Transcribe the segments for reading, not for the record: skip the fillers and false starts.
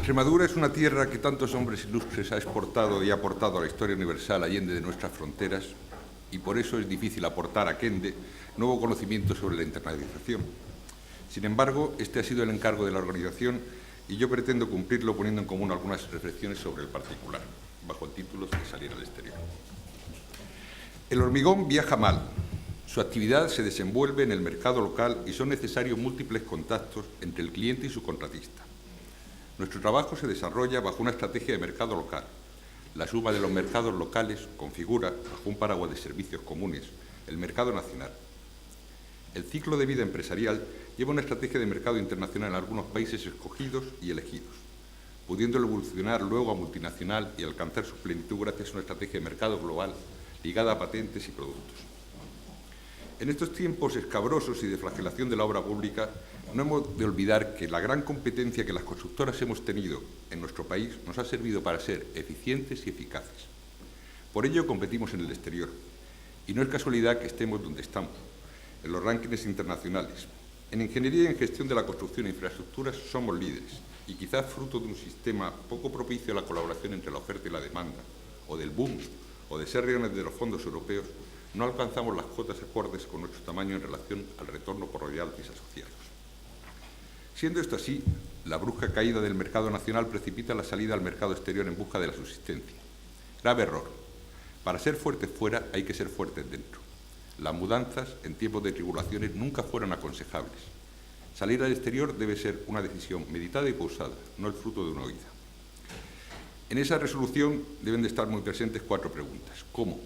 Extremadura es una tierra que tantos hombres ilustres ha exportado y ha aportado a la historia universal allende de nuestras fronteras, y por eso es difícil aportar a Kende nuevo conocimiento sobre la internacionalización. Sin embargo, este ha sido el encargo de la organización y yo pretendo cumplirlo poniendo en común algunas reflexiones sobre el particular, bajo el título de Salir al exterior. El hormigón viaja mal. Su actividad se desenvuelve en el mercado local y son necesarios múltiples contactos entre el cliente y su contratista. Nuestro trabajo se desarrolla bajo una estrategia de mercado local. La suma de los mercados locales configura, bajo un paraguas de servicios comunes, el mercado nacional. El ciclo de vida empresarial lleva una estrategia de mercado internacional en algunos países escogidos y elegidos, pudiendo evolucionar luego a multinacional y alcanzar su plenitud gracias a una estrategia de mercado global ligada a patentes y productos. En estos tiempos escabrosos y de flagelación de la obra pública, no hemos de olvidar que la gran competencia que las constructoras hemos tenido en nuestro país nos ha servido para ser eficientes y eficaces. Por ello competimos en el exterior, y no es casualidad que estemos donde estamos, en los rankings internacionales. En ingeniería y en gestión de la construcción e infraestructuras somos líderes, y quizás fruto de un sistema poco propicio a la colaboración entre la oferta y la demanda, o del boom, o de ser rehenes de los fondos europeos, no alcanzamos las cuotas acordes con nuestro tamaño en relación al retorno por royalties asociados. Siendo esto así, la brusca caída del mercado nacional precipita la salida al mercado exterior en busca de la subsistencia. Grave error. Para ser fuertes fuera hay que ser fuertes dentro. Las mudanzas en tiempos de tribulaciones nunca fueron aconsejables. Salir al exterior debe ser una decisión meditada y pausada, no el fruto de una oída. En esa resolución deben de estar muy presentes 4 preguntas. ¿Cómo?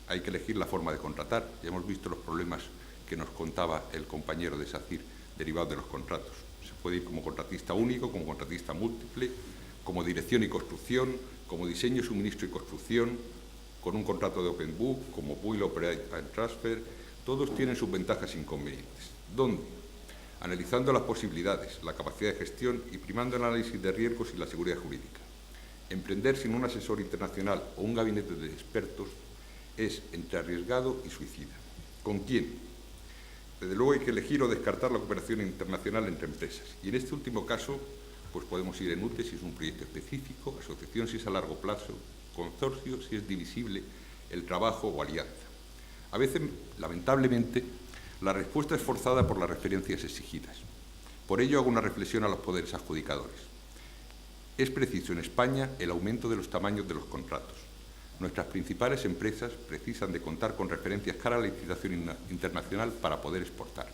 Hay que elegir la forma de contratar. Ya hemos visto los problemas que nos contaba el compañero de SACIR derivados de los contratos. Se puede ir como contratista único, como contratista múltiple, como dirección y construcción, como diseño, suministro y construcción, con un contrato de Open Book, como Build, Operate and Transfer. Todos tienen sus ventajas e inconvenientes. ¿Dónde? Analizando las posibilidades, la capacidad de gestión y primando el análisis de riesgos y la seguridad jurídica. Emprender sin un asesor internacional o un gabinete de expertos es entre arriesgado y suicida. ¿Con quién? Desde luego hay que elegir o descartar la cooperación internacional entre empresas. Y en este último caso, pues podemos ir en UTE si es un proyecto específico, asociación si es a largo plazo, consorcio si es divisible el trabajo o alianza. A veces, lamentablemente, la respuesta es forzada por las referencias exigidas. Por ello hago una reflexión a los poderes adjudicadores. Es preciso en España el aumento de los tamaños de los contratos. Nuestras principales empresas precisan de contar con referencias cara a la licitación internacional para poder exportar.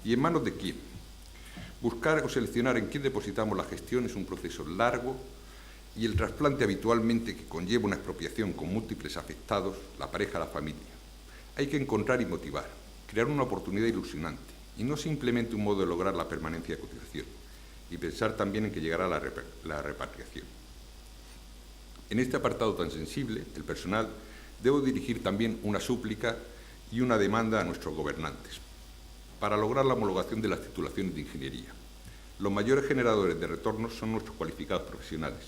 ¿Y en manos de quién? Buscar o seleccionar en quién depositamos la gestión es un proceso largo y el trasplante habitualmente que conlleva una expropiación con múltiples afectados, la pareja, la familia. Hay que encontrar y motivar, crear una oportunidad ilusionante y no simplemente un modo de lograr la permanencia de cotización y pensar también en que llegará la repatriación. En este apartado tan sensible, el personal, debo dirigir también una súplica y una demanda a nuestros gobernantes para lograr la homologación de las titulaciones de ingeniería. Los mayores generadores de retornos son nuestros cualificados profesionales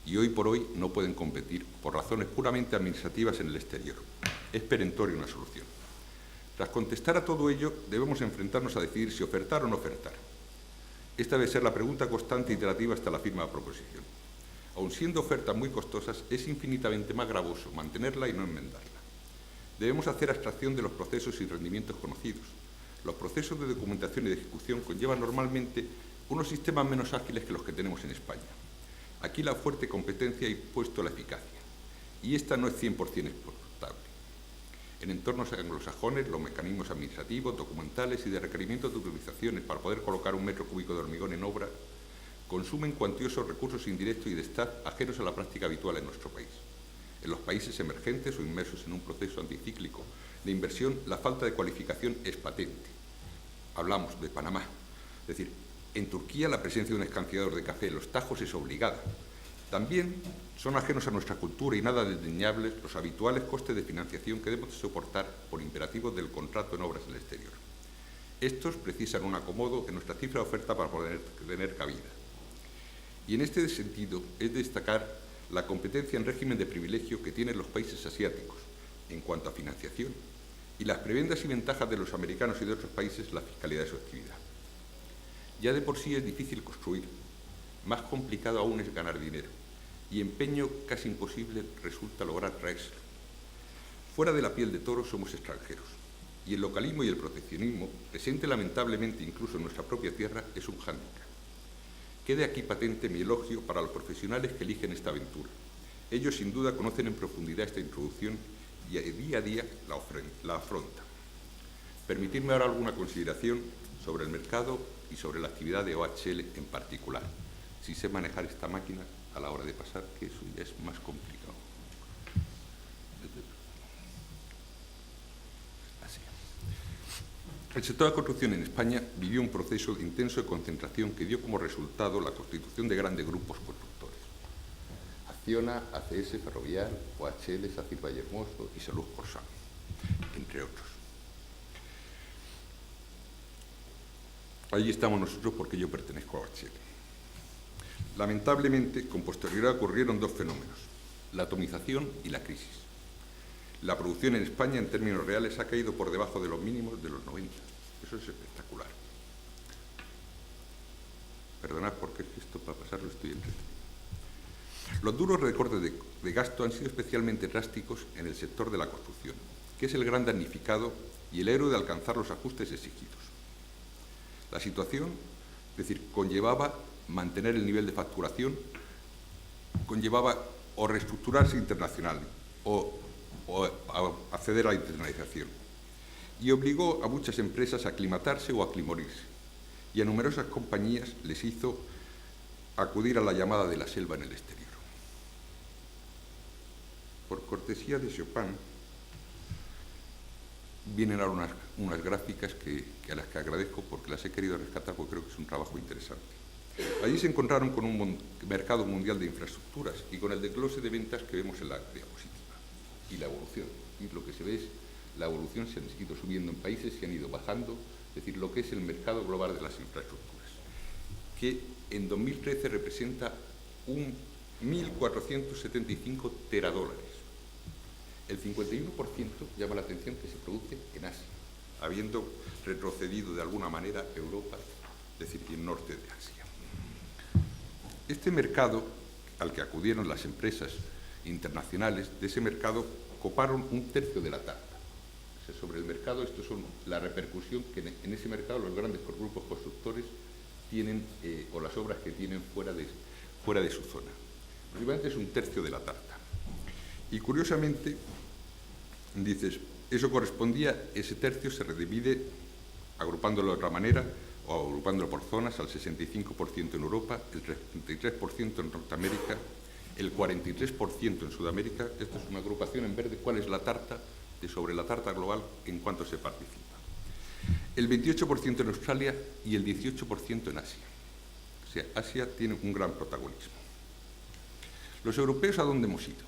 y hoy por hoy no pueden competir por razones puramente administrativas en el exterior. Es perentoria una solución. Tras contestar a todo ello, debemos enfrentarnos a decidir si ofertar o no ofertar. Esta debe ser la pregunta constante e iterativa hasta la firma de la proposición. Aun siendo ofertas muy costosas, es infinitamente más gravoso mantenerla y no enmendarla. Debemos hacer abstracción de los procesos y rendimientos conocidos. Los procesos de documentación y de ejecución conllevan normalmente unos sistemas menos ágiles que los que tenemos en España. Aquí la fuerte competencia ha impuesto la eficacia, y esta no es 100% exportable. En entornos anglosajones, los mecanismos administrativos, documentales y de requerimientos de utilizaciones para poder colocar 1 metro cúbico de hormigón en obra consumen cuantiosos recursos indirectos y de staff ajenos a la práctica habitual en nuestro país. En los países emergentes o inmersos en un proceso anticíclico de inversión, la falta de cualificación es patente. Hablamos de Panamá. Es decir, en Turquía la presencia de un escanciador de café en los tajos es obligada. También son ajenos a nuestra cultura y nada desdeñables los habituales costes de financiación que debemos soportar por imperativos del contrato en obras del exterior. Estos precisan un acomodo en nuestra cifra de oferta para poder tener cabida. Y en este sentido es destacar la competencia en régimen de privilegio que tienen los países asiáticos en cuanto a financiación y las prebendas y ventajas de los americanos y de otros países la fiscalidad de su actividad. Ya de por sí es difícil construir más complicado aún es ganar dinero, y empeño casi imposible resulta lograr traérselo. Fuera de la piel de toro somos extranjeros, y el localismo y el proteccionismo, presente lamentablemente incluso en nuestra propia tierra, es un hándicap. Quede aquí patente mi elogio para los profesionales que eligen esta aventura. Ellos sin duda conocen en profundidad esta introducción y día a día la afrontan. Permitidme ahora alguna consideración sobre el mercado y sobre la actividad de OHL en particular. Si sé manejar esta máquina a la hora de pasar, que eso ya es más complicado. Así. El sector de la construcción en España vivió un proceso intenso de concentración que dio como resultado la constitución de grandes grupos constructores. Acciona, ACS, Ferrovial, OHL, SACIR Vallehermoso y Salud Corsán, entre otros. Allí estamos nosotros porque yo pertenezco a OHL. Lamentablemente, con posterioridad ocurrieron dos fenómenos, la atomización y la crisis. La producción en España, en términos reales, ha caído por debajo de los mínimos de los 90. Eso es espectacular. Perdonad, porque esto para pasarlo estoy entretenido. Los duros recortes de gasto han sido especialmente drásticos en el sector de la construcción, que es el gran damnificado y el héroe de alcanzar los ajustes exigidos. La situación, es decir, conllevaba mantener el nivel de facturación, conllevaba o reestructurarse internacional o acceder a la internacionalización, y obligó a muchas empresas a aclimatarse o a aclimorirse, y a numerosas compañías les hizo acudir a la llamada de la selva en el exterior. Por cortesía de Chopin, vienen ahora unas gráficas a las que agradezco porque las he querido rescatar porque creo que es un trabajo interesante. Allí se encontraron con un mercado mundial de infraestructuras y con el desglose de ventas que vemos en la diapositiva y la evolución. Y lo que se ve es la evolución, se han ido subiendo en países, se han ido bajando, es decir, lo que es el mercado global de las infraestructuras, que en 2013 representa 1.475 teradólares. El 51% llama la atención que se produce en Asia, habiendo retrocedido de alguna manera Europa, es decir, el norte de Asia. Este mercado al que acudieron las empresas internacionales, de ese mercado coparon un tercio de la tarta. O sea, sobre el mercado, esto son la repercusión que en ese mercado los grandes grupos constructores tienen, o las obras que tienen fuera de su zona. Realmente es un tercio de la tarta. Y curiosamente, dices, eso correspondía, ese tercio se redivide, agrupándolo de otra manera, o agrupándolo por zonas, al 65% en Europa, el 33% en Norteamérica, el 43% en Sudamérica. Esto es una agrupación en verde, cuál es la tarta, sobre la tarta global, en cuánto se participa. El 28% en Australia y el 18% en Asia. O sea, Asia tiene un gran protagonismo. ¿Los europeos a dónde hemos ido?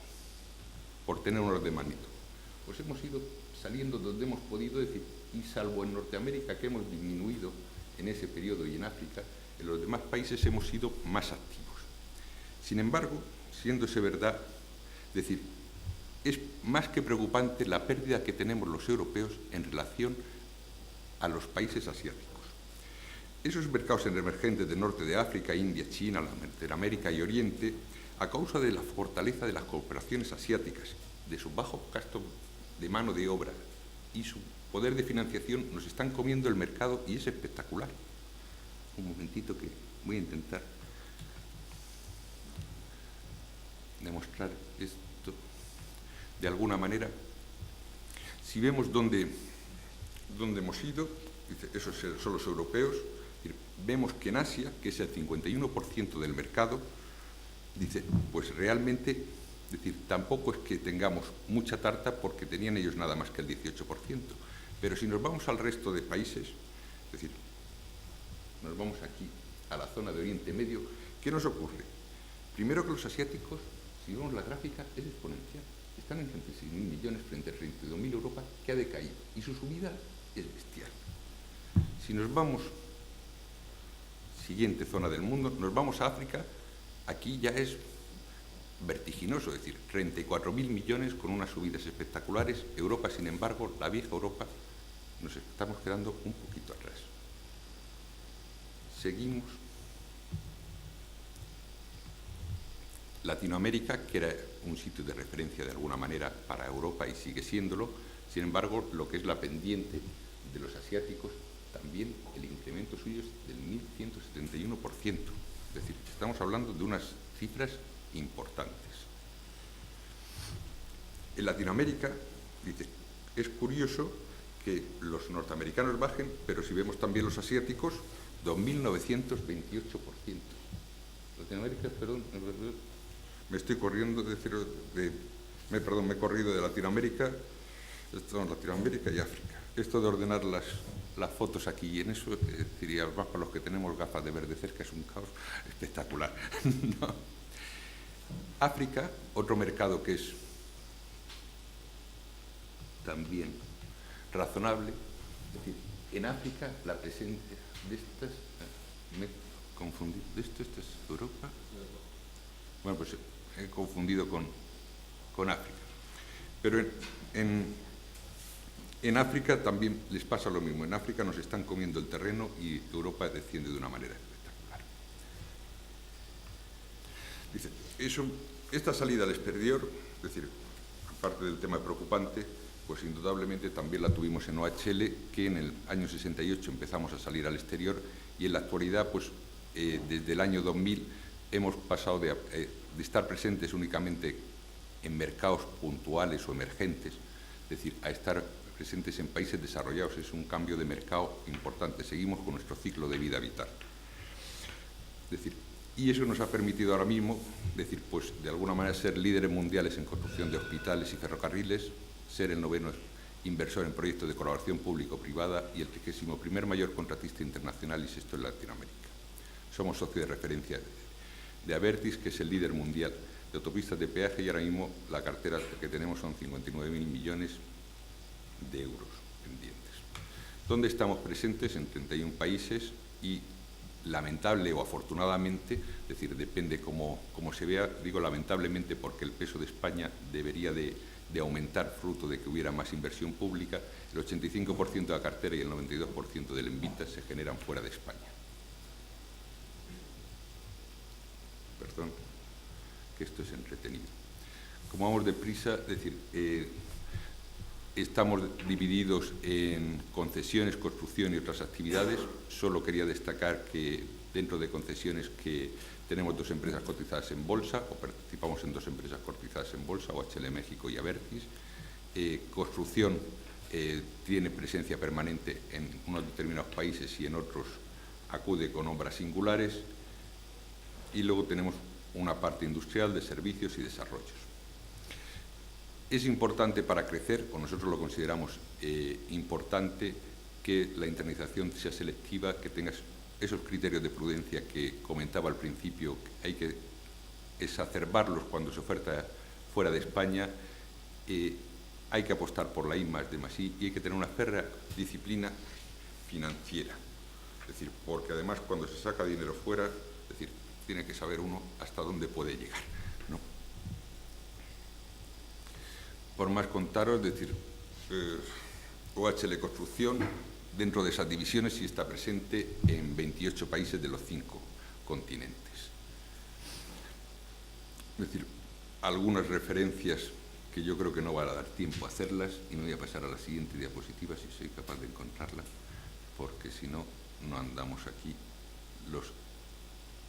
Por tener un orden de magnitud. Pues hemos ido saliendo donde hemos podido decir, y salvo en Norteamérica, que hemos disminuido en ese periodo, y en África, en los demás países hemos sido más activos. Sin embargo, siéndose verdad, es decir, es más que preocupante la pérdida que tenemos los europeos en relación a los países asiáticos. Esos mercados emergentes del norte de África, India, China, Latinoamérica y Oriente, a causa de la fortaleza de las cooperaciones asiáticas, de su bajo gasto de mano de obra y su poder de financiación, nos están comiendo el mercado y es espectacular. Un momentito que voy a intentar demostrar esto de alguna manera. Si vemos dónde hemos ido, esos son los europeos, vemos que en Asia, que es el 51% del mercado, dice, pues realmente, es decir, tampoco es que tengamos mucha tarta porque tenían ellos nada más que el 18%, pero si nos vamos al resto de países, es decir, nos vamos aquí a la zona de Oriente Medio, ¿qué nos ocurre? Primero que los asiáticos, si vemos la gráfica, es exponencial. Están en 36.000 millones frente a 32.000 Europa, que ha decaído, y su subida es bestial. Si nos vamos, siguiente zona del mundo, nos vamos a África, aquí ya es vertiginoso, es decir, 34.000 millones con unas subidas espectaculares. Europa, sin embargo, la vieja Europa, nos estamos quedando un poquito atrás. Seguimos. Latinoamérica, que era un sitio de referencia de alguna manera para Europa y sigue siéndolo, sin embargo, lo que es la pendiente de los asiáticos, también el incremento suyo es del 1.171%. Es decir, estamos hablando de unas cifras importantes. En Latinoamérica, dice, es curioso que los norteamericanos bajen, pero si vemos también los asiáticos, 2.928%. Latinoamérica, perdón, me estoy corriendo me he corrido de Latinoamérica, Latinoamérica y África. Esto de ordenar las fotos aquí y en eso, diría, más para los que tenemos gafas de ver de cerca, es un caos espectacular. ¿No? África, otro mercado que es también razonable, es decir, en África la presencia de estas, me he confundido, ¿esto es Europa? Bueno, pues he confundido con África. Pero en África también les pasa lo mismo. En África nos están comiendo el terreno y Europa desciende de una manera espectacular. Dice, esta salida al exterior, es decir, aparte del tema preocupante, pues indudablemente también la tuvimos en OHL, que en el año 68 empezamos a salir al exterior y en la actualidad, pues desde el año 2000 hemos pasado de estar presentes únicamente en mercados puntuales o emergentes, es decir, a estar presentes en países desarrollados. Es un cambio de mercado importante. Seguimos con nuestro ciclo de vida vital. Es decir, y eso nos ha permitido ahora mismo, decir, pues de alguna manera ser líderes mundiales en construcción de hospitales y ferrocarriles, ser el 9º inversor en proyectos de colaboración público-privada y el 31º mayor contratista internacional y sexto en Latinoamérica. Somos socio de referencia de Abertis, que es el líder mundial de autopistas de peaje, y ahora mismo la cartera que tenemos son 59.000 millones de euros pendientes. ¿Dónde estamos presentes? En 31 países y lamentable o afortunadamente, es decir, depende cómo se vea, digo lamentablemente porque el peso de España debería de aumentar fruto de que hubiera más inversión pública. El 85% de la cartera y el 92% del EBITDA se generan fuera de España. Perdón, que esto es entretenido. Como vamos deprisa, es decir, estamos divididos en concesiones, construcción y otras actividades. Solo quería destacar que dentro de concesiones que tenemos 2 empresas cotizadas en bolsa, o participamos en 2 empresas cotizadas en bolsa, OHL México y Abertis. Construcción tiene presencia permanente en unos determinados países y en otros acude con obras singulares. Y luego tenemos una parte industrial de servicios y desarrollos. Es importante para crecer, o nosotros lo consideramos importante, que la internalización sea selectiva, que tengas esos criterios de prudencia que comentaba al principio. Hay que exacerbarlos cuando se oferta fuera de España. Hay que apostar por la I+D+I y hay que tener una férrea disciplina financiera. Es decir, porque además cuando se saca dinero fuera, es decir, tiene que saber uno hasta dónde puede llegar, ¿no? Por más contaros, es decir, OHL Construcción, dentro de esas divisiones, sí está presente en 28 países de los 5 continentes. Es decir, algunas referencias que yo creo que no va a dar tiempo a hacerlas, y me voy a pasar a la siguiente diapositiva, si soy capaz de encontrarla, porque si no, no andamos aquí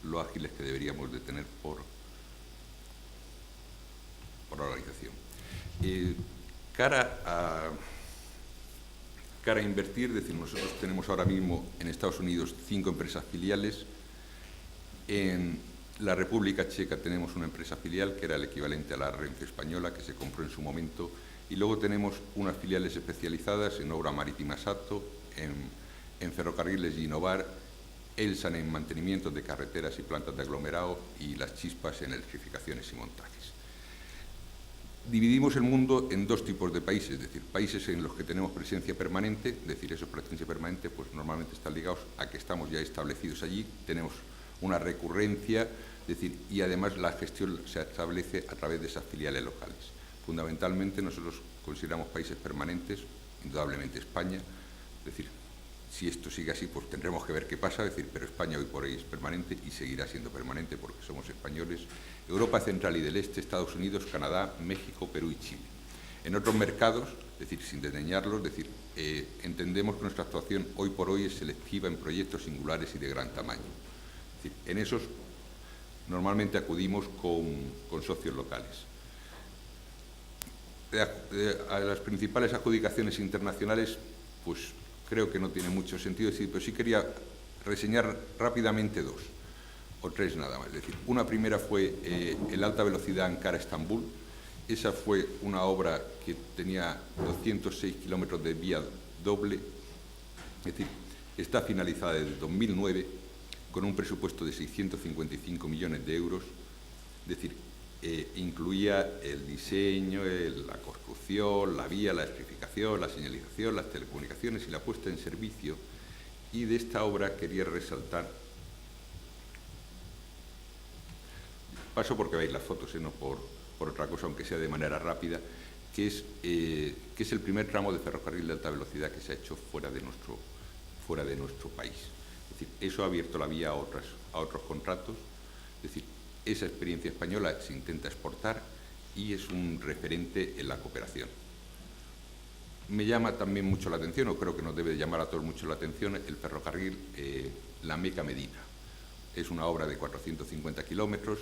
lo ágiles que deberíamos de tener por organización. Cara a invertir, es decir, nosotros tenemos ahora mismo en Estados Unidos 5 empresas filiales. En la República Checa tenemos una empresa filial que era el equivalente a la Renfe española, que se compró en su momento, y luego tenemos unas filiales especializadas en obra marítima SATO, en ferrocarriles y Innovar, Elsan en mantenimiento de carreteras y plantas de aglomerado y las Chispas en electrificaciones y montajes. Dividimos el mundo en 2 tipos de países, es decir, países en los que tenemos presencia permanente, es decir, eso, presencia permanente, pues normalmente están ligados a que estamos ya establecidos allí, tenemos una recurrencia, es decir, y además la gestión se establece a través de esas filiales locales. Fundamentalmente nosotros consideramos países permanentes, indudablemente España, es decir, Si esto sigue así, pues tendremos que ver qué pasa, es decir, pero España hoy por hoy es permanente y seguirá siendo permanente porque somos españoles. Europa Central y del Este, Estados Unidos, Canadá, México, Perú y Chile. En otros mercados, es decir, sin desdeñarlos, es decir, entendemos que nuestra actuación hoy por hoy es selectiva en proyectos singulares y de gran tamaño. Es decir, en esos normalmente acudimos con socios locales. A las principales adjudicaciones internacionales, pues creo que no tiene mucho sentido decir, pero sí quería reseñar rápidamente dos, o tres nada más. Es decir, una primera fue el alta velocidad Ankara-Estambul. Esa fue una obra que tenía 206 kilómetros de vía doble, es decir, está finalizada desde 2009 con un presupuesto de 655 millones de euros, es decir, incluía el diseño, la construcción, la vía, la electrificación, la señalización, las telecomunicaciones y la puesta en servicio. Y de esta obra quería resaltar, paso porque veis las fotos, no por otra cosa, aunque sea de manera rápida, que es el primer tramo de ferrocarril de alta velocidad que se ha hecho fuera de nuestro país. Es decir, eso ha abierto la vía a otros contratos. Es decir, esa experiencia española se intenta exportar y es un referente en la cooperación. Me llama también mucho la atención, o creo que nos debe llamar a todos mucho la atención, el ferrocarril La Meca-Medina. Es una obra de 450 kilómetros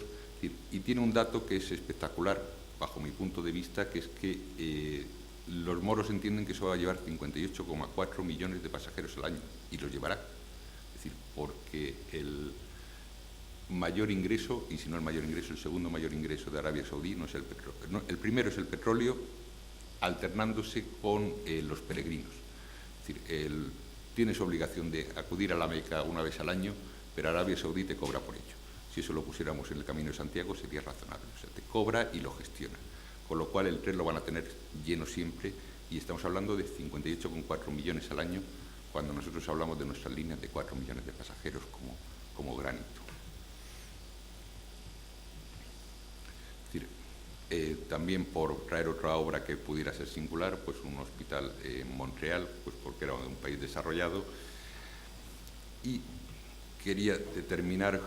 y tiene un dato que es espectacular, bajo mi punto de vista, que es que los moros entienden que eso va a llevar 58,4 millones de pasajeros al año, y los llevará. Es decir, porque el mayor ingreso, y si no el mayor ingreso, el segundo mayor ingreso de Arabia Saudí no es el petróleo. No, el primero es el petróleo, alternándose con los peregrinos. Es decir, tienes obligación de acudir a la Meca una vez al año, pero Arabia Saudí te cobra por ello. Si eso lo pusiéramos en el Camino de Santiago sería razonable. O sea, te cobra y lo gestiona. Con lo cual el tren lo van a tener lleno siempre y estamos hablando de 58,4 millones al año cuando nosotros hablamos de nuestras líneas de 4 millones de pasajeros como granito. Es decir, también por traer otra obra que pudiera ser singular, pues un hospital en Montreal, pues porque era un país desarrollado. Y quería terminar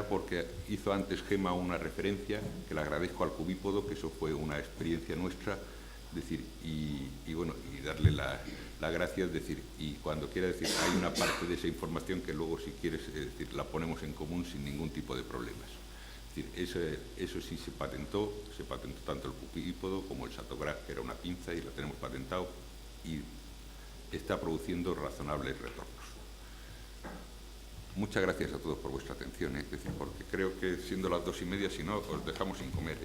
porque hizo antes Gema una referencia, que le agradezco al Cubípodo, que eso fue una experiencia nuestra, decir, y bueno, y darle la gracia, es decir, y cuando quiera decir, hay una parte de esa información que luego, si quieres, es decir, la ponemos en común sin ningún tipo de problemas. Es decir, eso sí se patentó tanto el Cubípodo como el Satograph, que era una pinza, y lo tenemos patentado, y está produciendo razonables retornos. Muchas gracias a todos por vuestra atención, es decir, porque creo que siendo las 2:30, si no, os dejamos sin comer.